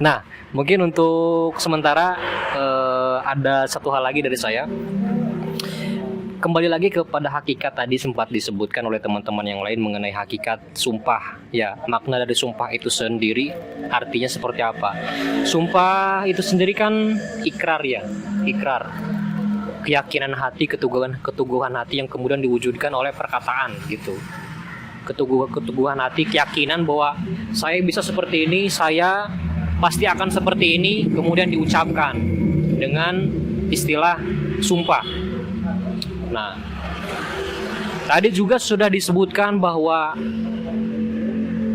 Nah, mungkin untuk sementara ada satu hal lagi dari saya. Kembali lagi kepada hakikat tadi sempat disebutkan oleh teman-teman yang lain mengenai hakikat sumpah. Ya, makna dari sumpah itu sendiri artinya seperti apa? Sumpah itu sendiri kan ikrar ya, ikrar. Keyakinan hati, keteguhan hati yang kemudian diwujudkan oleh perkataan gitu. Keteguhan hati, keyakinan bahwa saya bisa seperti ini, saya pasti akan seperti ini, kemudian diucapkan dengan istilah sumpah. Nah, tadi juga sudah disebutkan bahwa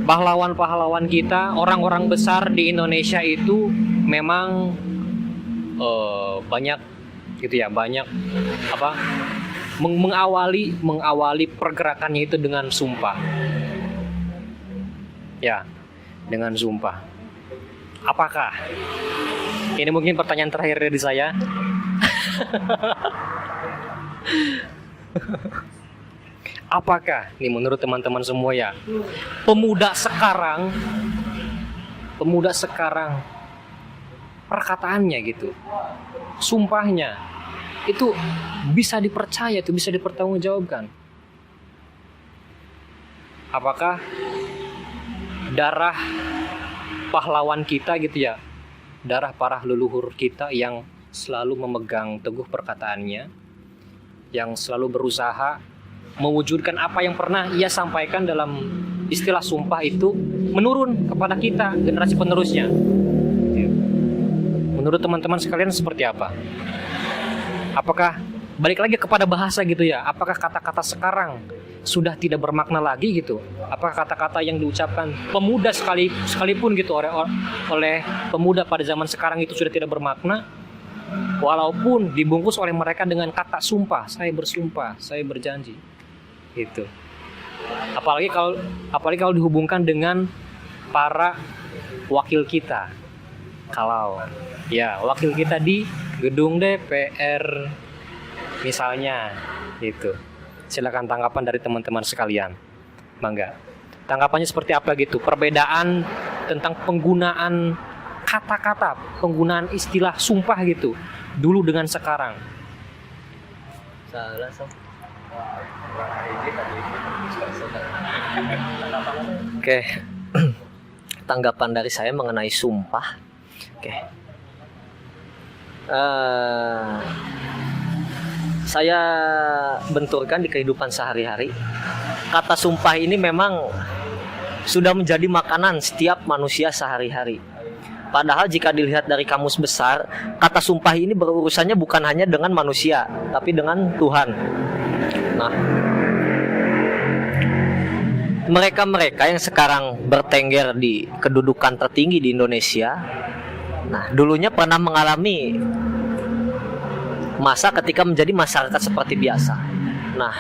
pahlawan-pahlawan kita, orang-orang besar di Indonesia itu memang banyak gitu ya, banyak apa mengawali pergerakannya itu dengan sumpah. Ya, dengan sumpah. Apakah? Ini mungkin pertanyaan terakhir dari saya. Apakah nih menurut teman-teman semua ya, pemuda sekarang perkataannya gitu, sumpahnya itu bisa dipercaya, itu bisa dipertanggungjawabkan? Apakah darah pahlawan kita gitu ya, darah para leluhur kita yang selalu memegang teguh perkataannya, yang selalu berusaha mewujudkan apa yang pernah ia sampaikan dalam istilah sumpah itu menurun kepada kita, generasi penerusnya? Menurut teman-teman sekalian seperti apa? Apakah balik lagi kepada bahasa gitu ya? Apakah kata-kata sekarang sudah tidak bermakna lagi gitu? Apakah kata-kata yang diucapkan pemuda sekalipun gitu oleh pemuda pada zaman sekarang itu sudah tidak bermakna? Walaupun dibungkus oleh mereka dengan kata sumpah, saya bersumpah, saya berjanji, gitu. Apalagi kalau dihubungkan dengan para wakil kita, kalau ya wakil kita di gedung DPR misalnya, gitu. Silakan tanggapan dari teman-teman sekalian, mangga. Tanggapannya seperti apa gitu? Perbedaan tentang penggunaan kata-kata, penggunaan istilah sumpah gitu dulu dengan sekarang. Oke. Tanggapan dari saya mengenai sumpah. Oke. Saya benturkan di kehidupan sehari-hari. Kata sumpah ini memang sudah menjadi makanan setiap manusia sehari-hari. Padahal jika dilihat dari kamus besar, kata sumpah ini berurusannya bukan hanya dengan manusia, tapi dengan Tuhan. Nah, mereka yang sekarang bertengger di kedudukan tertinggi di Indonesia, nah dulunya pernah mengalami masa ketika menjadi masyarakat seperti biasa. Nah,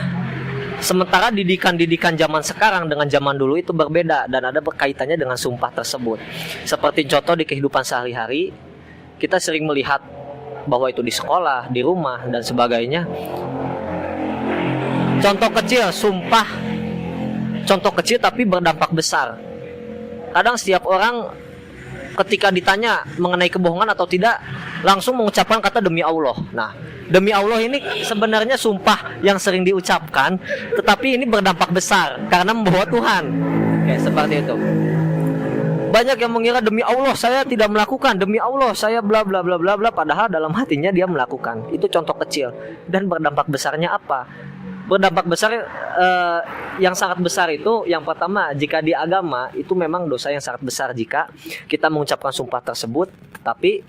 sementara didikan zaman sekarang dengan zaman dulu itu berbeda dan ada berkaitannya dengan sumpah tersebut. Seperti contoh di kehidupan sehari-hari, kita sering melihat bahwa itu di sekolah, di rumah, dan sebagainya. Contoh kecil, sumpah. Contoh kecil tapi berdampak besar. Kadang setiap orang ketika ditanya mengenai kebohongan atau tidak, langsung mengucapkan kata demi Allah. Nah, demi Allah ini sebenarnya sumpah yang sering diucapkan, tetapi ini berdampak besar karena membawa Tuhan. Oke, seperti itu. Banyak yang mengira demi Allah saya tidak melakukan, demi Allah saya bla bla bla bla bla, padahal dalam hatinya dia melakukan. Itu contoh kecil. Dan berdampak besarnya apa? Berdampak besar yang sangat besar itu, yang pertama, jika di agama itu memang dosa yang sangat besar jika kita mengucapkan sumpah tersebut tetapi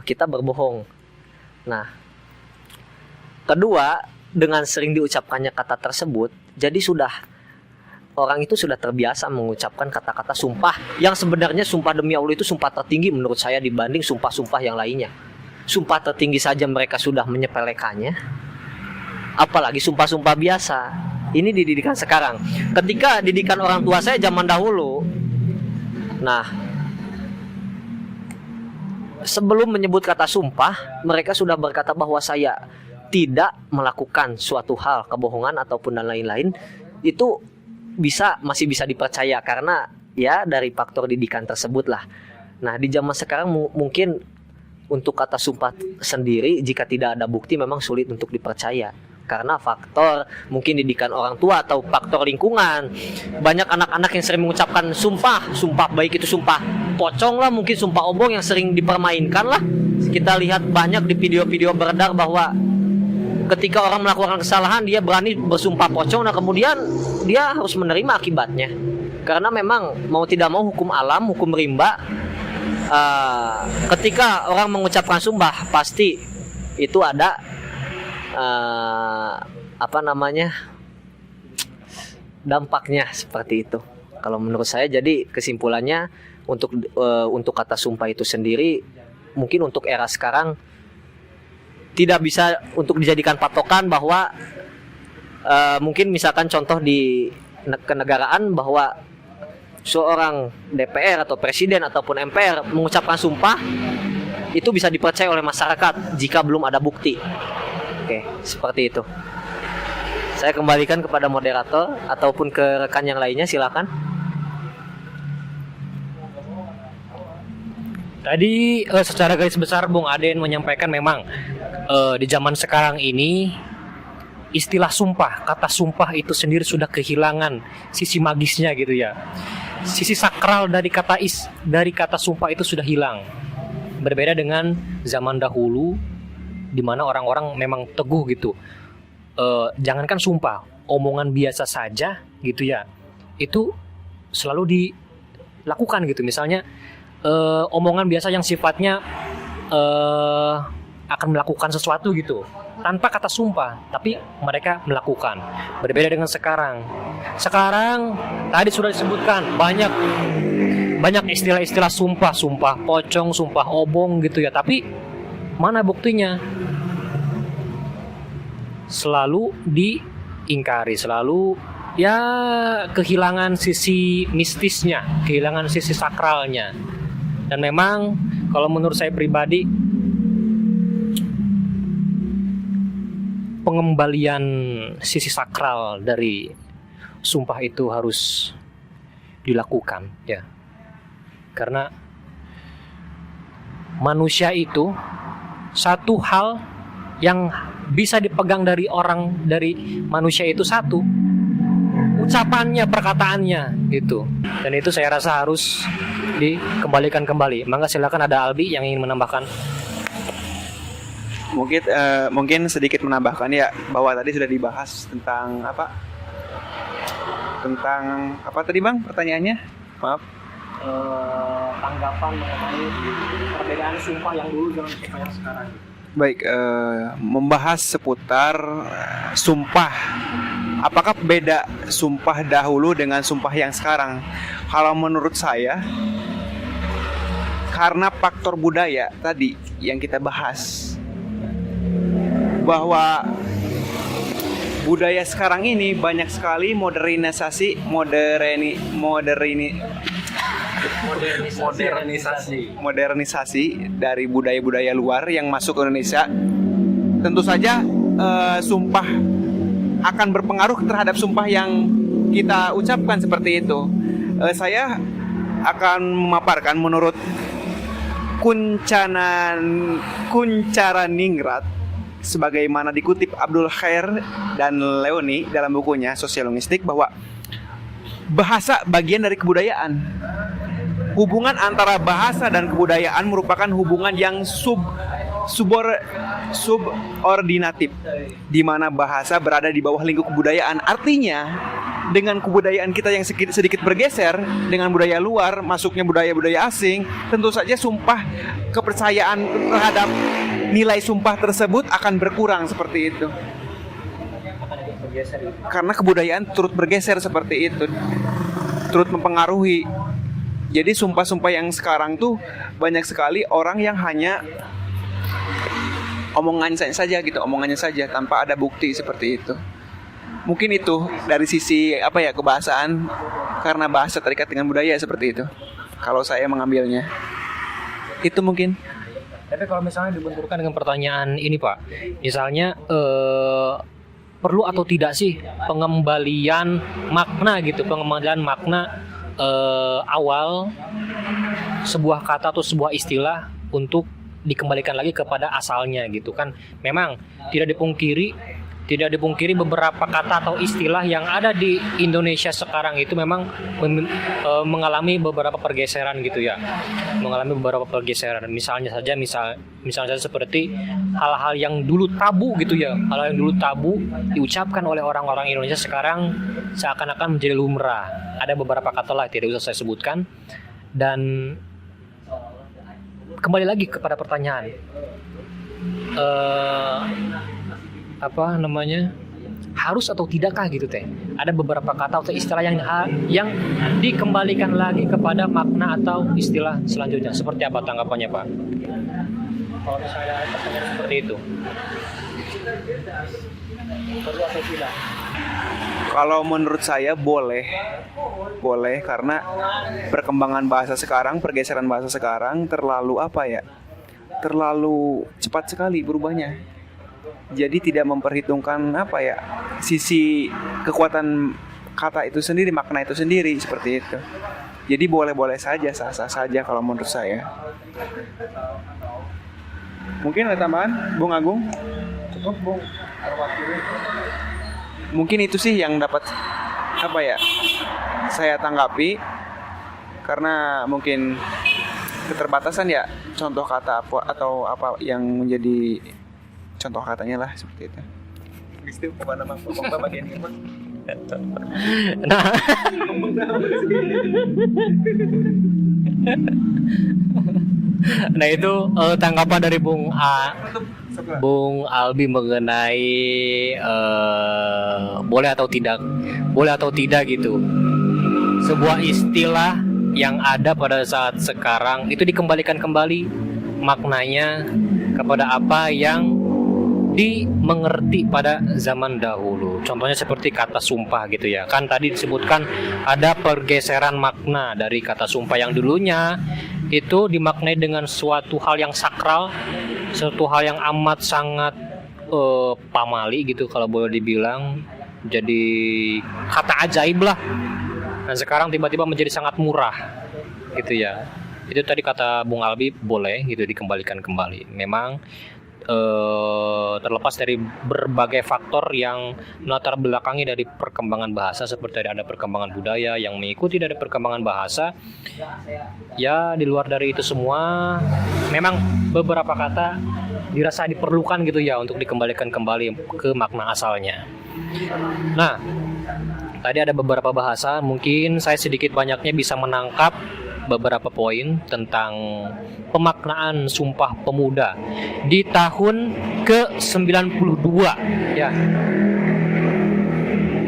kita berbohong. Nah, kedua, dengan sering diucapkannya kata tersebut, jadi orang itu sudah terbiasa mengucapkan kata-kata sumpah yang sebenarnya sumpah demi Allah itu sumpah tertinggi menurut saya dibanding sumpah-sumpah yang lainnya. Sumpah tertinggi saja mereka sudah menyepelekannya, apalagi sumpah-sumpah biasa. Ini didikan sekarang. Ketika didikan orang tua saya zaman dahulu, nah, sebelum menyebut kata sumpah, mereka sudah berkata bahwa saya tidak melakukan suatu hal, kebohongan ataupun dan lain-lain. Itu masih bisa dipercaya karena ya dari faktor didikan tersebut lah. Nah, di zaman sekarang mungkin untuk kata sumpah sendiri jika tidak ada bukti memang sulit untuk dipercaya. Karena faktor mungkin didikan orang tua atau faktor lingkungan. Banyak anak-anak yang sering mengucapkan sumpah baik itu sumpah pocong lah, mungkin sumpah obong yang sering dipermainkan lah. Kita lihat banyak di video-video beredar bahwa ketika orang melakukan kesalahan dia berani bersumpah pocong, nah kemudian dia harus menerima akibatnya. Karena memang mau tidak mau hukum alam, hukum rimba, ketika orang mengucapkan sumpah pasti itu ada dampaknya seperti itu. Kalau menurut saya, jadi kesimpulannya untuk kata sumpah itu sendiri mungkin untuk era sekarang tidak bisa untuk dijadikan patokan bahwa mungkin misalkan contoh di kenegaraan bahwa seorang DPR atau presiden ataupun MPR mengucapkan sumpah itu bisa dipercaya oleh masyarakat jika belum ada bukti. Oke, seperti itu. Saya kembalikan kepada moderator ataupun ke rekan yang lainnya, silakan. Tadi secara garis besar Bung Aden menyampaikan memang di zaman sekarang ini istilah sumpah, kata sumpah itu sendiri sudah kehilangan sisi magisnya gitu ya. Sisi sakral dari kata sumpah itu sudah hilang. Berbeda dengan zaman dahulu di mana orang-orang memang teguh gitu. Jangankan sumpah, omongan biasa saja gitu ya. Itu selalu dilakukan gitu. Misalnya omongan biasa yang sifatnya akan melakukan sesuatu gitu tanpa kata sumpah, tapi mereka melakukan. Berbeda dengan sekarang. Sekarang tadi sudah disebutkan banyak istilah-istilah sumpah pocong, sumpah obong gitu ya. Tapi mana buktinya? Selalu diingkari, selalu ya kehilangan sisi mistisnya, kehilangan sisi sakralnya. Dan memang kalau menurut saya pribadi, pengembalian sisi sakral dari sumpah itu harus dilakukan ya. Karena manusia itu satu hal yang bisa dipegang dari manusia itu satu, ucapannya, perkataannya gitu. Dan itu saya rasa harus dikembalikan kembali. Maka silakan, ada Albi yang ingin menambahkan. Mungkin sedikit menambahkan ya, bahwa tadi sudah dibahas tentang apa tadi Bang pertanyaannya? Maaf. Tanggapan mengenai perbedaan sumpah yang dulu dengan sumpah yang sekarang. Baik, membahas seputar sumpah. Apakah beda sumpah dahulu dengan sumpah yang sekarang? Kalau menurut saya, karena faktor budaya tadi yang kita bahas, bahwa budaya sekarang ini banyak sekali modernisasi dari budaya-budaya luar yang masuk ke Indonesia. Tentu saja sumpah akan berpengaruh terhadap sumpah yang kita ucapkan seperti itu. Saya akan memaparkan menurut Kuncaraningrat, sebagaimana dikutip Abdul Khair dan Leoni dalam bukunya Sosiolingvistik, bahwa bahasa bagian dari kebudayaan. Hubungan antara bahasa dan kebudayaan merupakan hubungan yang subordinatif, di mana bahasa berada di bawah lingkup kebudayaan. Artinya, dengan kebudayaan kita yang sedikit bergeser dengan budaya luar, masuknya budaya-budaya asing, tentu saja sumpah, kepercayaan terhadap nilai sumpah tersebut akan berkurang seperti itu. Karena kebudayaan turut bergeser seperti itu, turut mempengaruhi. Jadi sumpah-sumpah yang sekarang tuh banyak sekali orang yang hanya omongannya saja tanpa ada bukti seperti itu. Mungkin itu dari sisi kebahasaan, karena bahasa terikat dengan budaya seperti itu. Kalau saya mengambilnya, itu mungkin. Tapi kalau misalnya dibenturkan dengan pertanyaan ini Pak, misalnya perlu atau tidak sih pengembalian makna awal sebuah kata atau sebuah istilah untuk dikembalikan lagi kepada asalnya gitu kan. Memang tidak dipungkiri beberapa kata atau istilah yang ada di Indonesia sekarang itu memang mengalami beberapa pergeseran gitu ya. Mengalami beberapa pergeseran. Misalnya saja seperti hal-hal yang dulu tabu gitu ya. Hal yang dulu tabu diucapkan oleh orang-orang Indonesia sekarang seakan-akan menjadi lumrah. Ada beberapa kata lah tidak usah saya sebutkan. Dan kembali lagi kepada pertanyaan. Harus atau tidakkah gitu teh? Ada beberapa kata atau istilah yang dikembalikan lagi kepada makna atau istilah selanjutnya. Seperti apa tanggapannya Pak? Kalau misalnya pertanyaan seperti itu. Perlu atau tidak? Kalau menurut saya boleh karena perkembangan bahasa sekarang, pergeseran bahasa sekarang terlalu terlalu cepat sekali berubahnya. Jadi tidak memperhitungkan sisi kekuatan kata itu sendiri, makna itu sendiri seperti itu. Jadi boleh-boleh saja, sah-sah saja kalau menurut saya. Mungkin ada tambahan, Bung Agung? Cukup, Bung. Mungkin itu sih yang dapat saya tanggapi, karena mungkin keterbatasan ya contoh kata atau apa yang menjadi contoh katanya lah seperti itu. Nah itu tanggapan dari Bung Albi mengenai boleh atau tidak gitu. Sebuah istilah yang ada pada saat sekarang itu dikembalikan kembali maknanya kepada apa yang dimengerti pada zaman dahulu. Contohnya seperti kata sumpah gitu ya. Kan tadi disebutkan ada pergeseran makna dari kata sumpah yang dulunya itu dimaknai dengan suatu hal yang sakral, suatu hal yang amat sangat pamali gitu kalau boleh dibilang. Jadi kata ajaib lah. Nah sekarang tiba-tiba menjadi sangat murah gitu ya. Itu tadi kata Bung Albi boleh gitu dikembalikan kembali. Memang terlepas dari berbagai faktor yang melatar belakangi dari perkembangan bahasa, seperti ada perkembangan budaya yang mengikuti dari perkembangan bahasa. Ya di luar dari itu semua memang beberapa kata dirasa diperlukan gitu ya untuk dikembalikan kembali ke makna asalnya. Nah tadi ada beberapa bahasa, mungkin saya sedikit banyaknya bisa menangkap beberapa poin tentang pemaknaan Sumpah Pemuda di tahun ke-92 ya.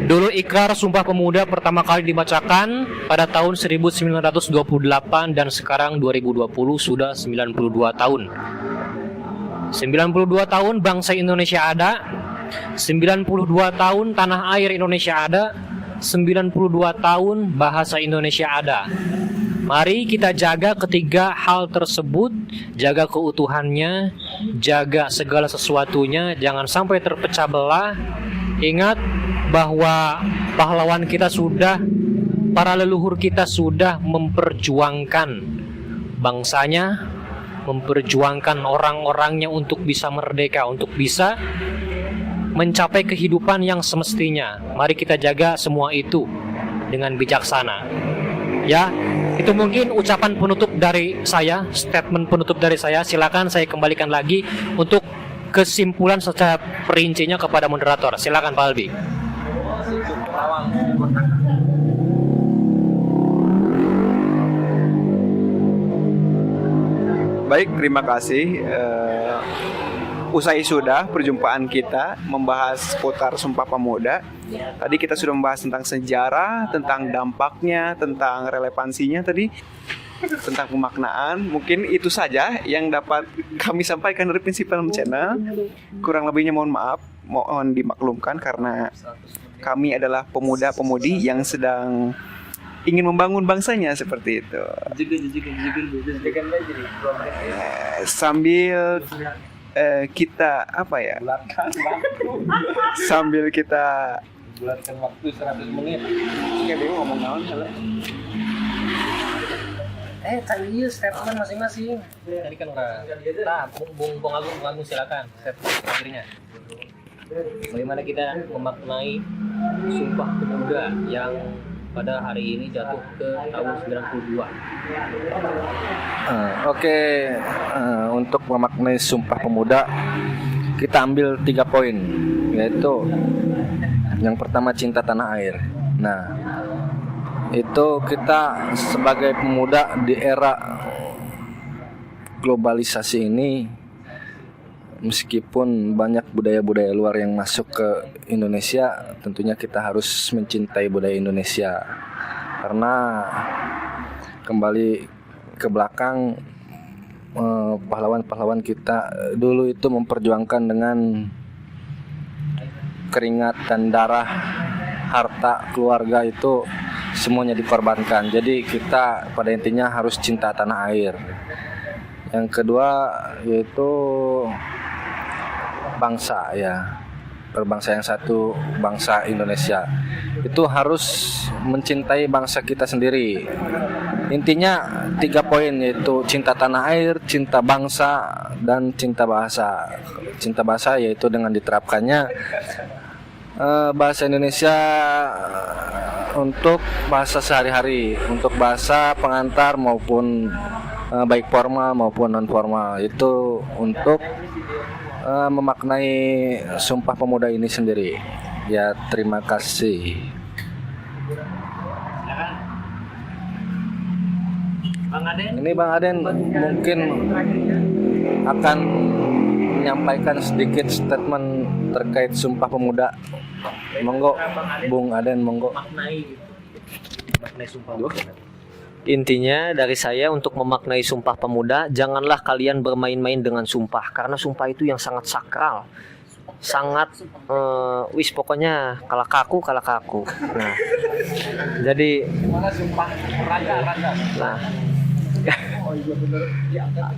Dulu ikrar Sumpah Pemuda pertama kali dibacakan pada tahun 1928 dan sekarang 2020 sudah 92 tahun. 92 tahun bangsa Indonesia ada, 92 tahun tanah air Indonesia ada, 92 tahun bahasa Indonesia ada. Mari kita jaga ketiga hal tersebut, jaga keutuhannya, jaga segala sesuatunya, jangan sampai terpecah belah. Ingat bahwa pahlawan kita para leluhur kita sudah memperjuangkan bangsanya, memperjuangkan orang-orangnya untuk bisa merdeka, untuk bisa mencapai kehidupan yang semestinya. Mari kita jaga semua itu dengan bijaksana. Ya, itu mungkin ucapan penutup dari saya, statement penutup dari saya. Silakan saya kembalikan lagi untuk kesimpulan secara perincinya kepada moderator. Silakan Pak Albi. Baik, terima kasih. Usai sudah perjumpaan kita membahas seputar Sumpah Pemuda. Tadi kita sudah membahas tentang sejarah, tentang dampaknya, tentang relevansinya tadi, tentang pemaknaan. Mungkin itu saja yang dapat kami sampaikan dari Prinsip Film Channel. Kurang lebihnya mohon maaf, mohon dimaklumkan karena kami adalah pemuda-pemudi yang sedang ingin membangun bangsanya seperti itu. Sambil kita sambil kita bulatkan waktu 100 menit. Kayak ngomong naon salah. Iya statement masing-masing. Tadi kan udah. Nah, Bung Agung silakan statement sendirinya. Bagaimana kita memaknai Sumpah Pemuda yang pada hari ini jatuh ke tahun 92? Oke, untuk memaknai Sumpah Pemuda kita ambil 3 poin, yaitu yang pertama cinta tanah air. Nah, itu kita sebagai pemuda di era globalisasi ini, meskipun banyak budaya-budaya luar yang masuk ke Indonesia, tentunya kita harus mencintai budaya Indonesia. Karena kembali ke belakang, pahlawan-pahlawan kita dulu itu memperjuangkan dengan keringat dan darah, harta, keluarga itu semuanya dikorbankan. Jadi kita pada intinya harus cinta tanah air. Yang kedua yaitu bangsa ya, berbangsa yang satu, bangsa Indonesia. Itu harus mencintai bangsa kita sendiri. Intinya 3 poin, yaitu cinta tanah air, cinta bangsa, dan cinta bahasa. Cinta bahasa yaitu dengan diterapkannya bahasa Indonesia untuk bahasa sehari-hari, untuk bahasa pengantar maupun baik formal maupun non formal. Itu untuk memaknai Sumpah Pemuda ini sendiri. Ya, terima kasih. Bang Aden. Ini Bang Aden mungkin akan menyampaikan sedikit statement terkait Sumpah Pemuda. Monggo, Bung Aden, monggo. Maknai Sumpah Pemuda. Intinya dari saya untuk memaknai Sumpah Pemuda, janganlah kalian bermain-main dengan sumpah, karena sumpah itu yang sangat sakral, sangat pokoknya kalah kaku. Nah, jadi nah,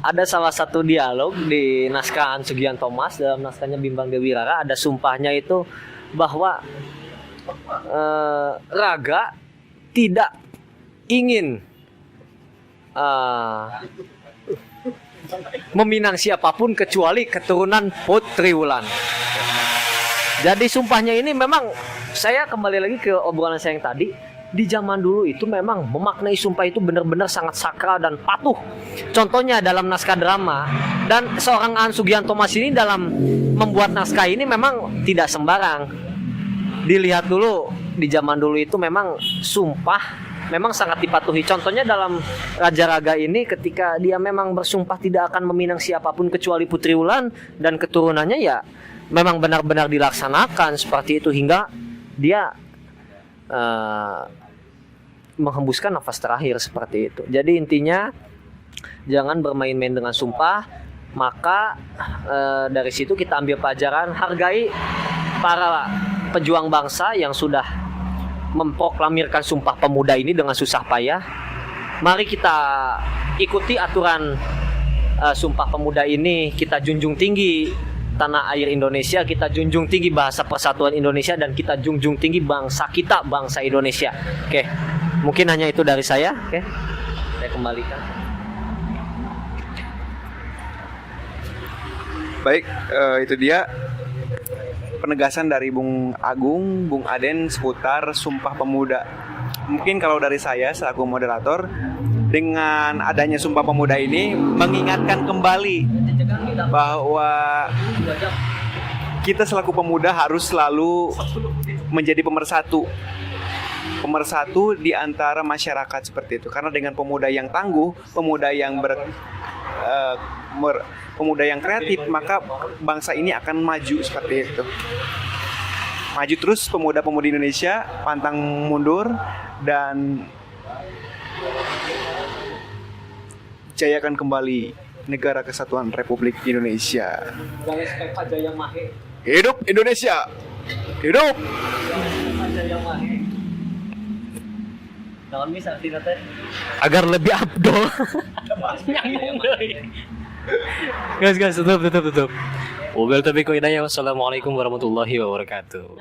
ada salah satu dialog di naskah An Sugihan Thomas, dalam naskahnya Bimbang Dewi Rara, ada sumpahnya itu bahwa Raga tidak ingin meminang siapapun kecuali keturunan Putri Wulan. Jadi sumpahnya ini memang, saya kembali lagi ke obrolan saya yang tadi, di zaman dulu itu memang memaknai sumpah itu benar-benar sangat sakral dan patuh. Contohnya dalam naskah drama, dan seorang An Sugihan Thomas ini dalam membuat naskah ini memang tidak sembarang. Dilihat dulu di zaman dulu itu memang sumpah memang sangat dipatuhi. Contohnya dalam Raja Raga ini, ketika dia memang bersumpah tidak akan meminang siapapun kecuali Putri Wulan dan keturunannya, ya memang benar-benar dilaksanakan seperti itu hingga dia menghembuskan nafas terakhir seperti itu. Jadi intinya jangan bermain-main dengan sumpah. Maka dari situ kita ambil pelajaran, hargai para pejuang bangsa yang sudah memproklamirkan Sumpah Pemuda ini dengan susah payah. Mari kita ikuti aturan Sumpah Pemuda ini, kita junjung tinggi tanah air Indonesia, kita junjung tinggi bahasa persatuan Indonesia, dan kita junjung tinggi bangsa kita, bangsa Indonesia. Oke, mungkin hanya itu dari saya. Oke, saya kembalikan. Baik, itu dia penegasan dari Bung Agung, Bung Aden seputar Sumpah Pemuda. Mungkin kalau dari saya selaku moderator, dengan adanya Sumpah Pemuda ini mengingatkan kembali bahwa kita selaku pemuda harus selalu menjadi pemersatu di antara masyarakat seperti itu. Karena dengan pemuda yang tangguh, pemuda yang pemuda yang kreatif, maka bangsa ini akan maju seperti itu. Maju terus pemuda-pemudi Indonesia, pantang mundur, dan jayakan kembali Negara Kesatuan Republik Indonesia. Hidup Indonesia! Hidup! Agar lebih abdol. Guys, tutup. Wassalamualaikum warahmatullahi wabarakatuh.